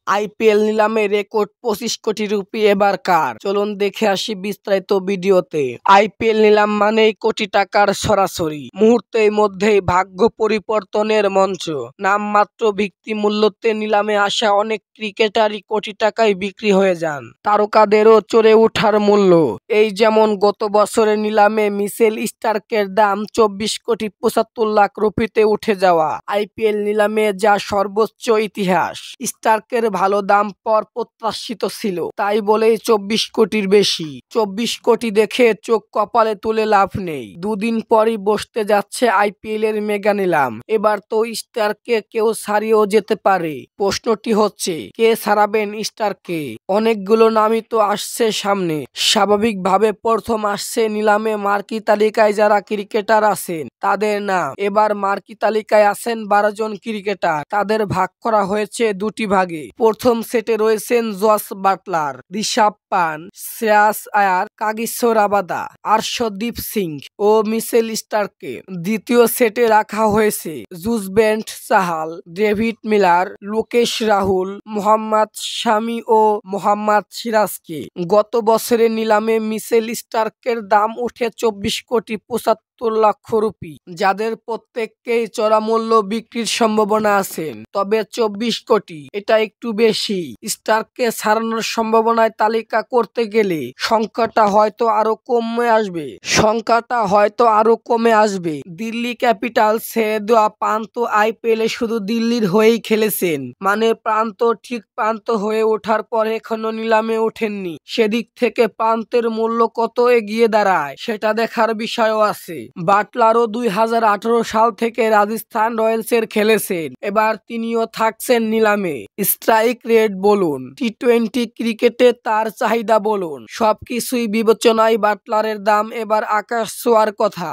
IPL নিলামে record 25 কোটি rupee এবার কার? চলুন দেখে আসি বিস্তারিত ভিডিওতে। আইপিএল নিলাম মানেই কোটি টাকার সরাসরি মুহূর্তের মধ্যেই ভাগ্য পরিবর্তনের মঞ্চ। নামমাত্র ভিত্তি মূল্যতে নিলামে আসা অনেক ক্রিকেটারই কোটি টাকায় বিক্রি হয়ে যান। তারকাদেরও চড়ে ওঠার মূল্য। এই যেমন গত বছরের নিলামে মিচেল স্টার্কের দাম 24 কোটি 75 লাখ রুপিতে উঠে যাওয়া আইপিএল নিলামে যা সর্বোচ্চ ইতিহাস। স্টার্কের ভালো দাম পাওয়ার প্রত্যাশিত ছিল, তাই বলেই 24 কোটির বেশি। 24 কোটি দেখে চোখ কপালে তুলে লাভ নেই। দুদিন পরই বসতে যাচ্ছে আইপিএল এর মেগা নিলাম। এবার তো স্টারকে কেউ ছাড়িয়েও যেতে পারে। প্রশ্নটি হচ্ছে, কে ছাড়াবেন স্টারকে? অনেকগুলো নামই তো আসছে সামনে। স্বাভাবিকভাবে প্রথম আসছে নিলামে মার্কি তালিকায় যারা ক্রিকেটার আছেন তাদের নাম। এবার মার্কি তালিকায় আছেন 12 জন ক্রিকেটার। তাদের ভাগ করা হয়েছে দুটি ভাগে। প্রথম সেটে রয়েছেন Jos Buttler, Rishabh Pant, Shreyas Iyer, Kagiso Rabada, Arshdeep Singh ও মিচেল স্টার্ককে। দ্বিতীয় সেটে রাখা হয়েছে যুজবেন্দ্র চাহাল, ডেভিড মিলার, লোকেশ রাহুল, মোহাম্মদ শামি ও মোহাম্মদ সিরাজকে। গত বছরের নিলামে মিচেল স্টার্কের দাম উঠে 24 কোটি 75 লক্ষ রুপি, যাদের প্রত্যেককেই চড়া মূল্য বিক্রির সম্ভাবনা আছে। তবে 24 কোটি এটা একটু বেশি। স্টার্ককে ছাড়ানোর সম্ভাবনায় তালিকা করতে গেলে সংখ্যাটা হয়তো আরো কমে আসবে। দিল্লি ক্যাপিটালস ছেড়ে দেওয়া পান্ত আইপিএল এ শুধু দিল্লির হয়েই খেলেছেন, মানে ঠিক প্রান্ত হয়ে ওঠার পর এখনো নিলামে ওঠেননি। সেদিক থেকে প্রান্তের মূল্য কত এগিয়ে দাঁড়ায় সেটা দেখার বিষয়ও আছে। বাটলারও 2018 সাল থেকে রাজস্থান রয়্যালসের খেলেছেন, এবার তিনিও থাকছেন নিলামে। স্ট্রাইক রেট বলুন, টি-20 ক্রিকেটে তার চাহিদা বলুন, সবকিছুই বিবেচনায় বাটলারের দাম এবার আকাশ ছোঁয়ার কথা।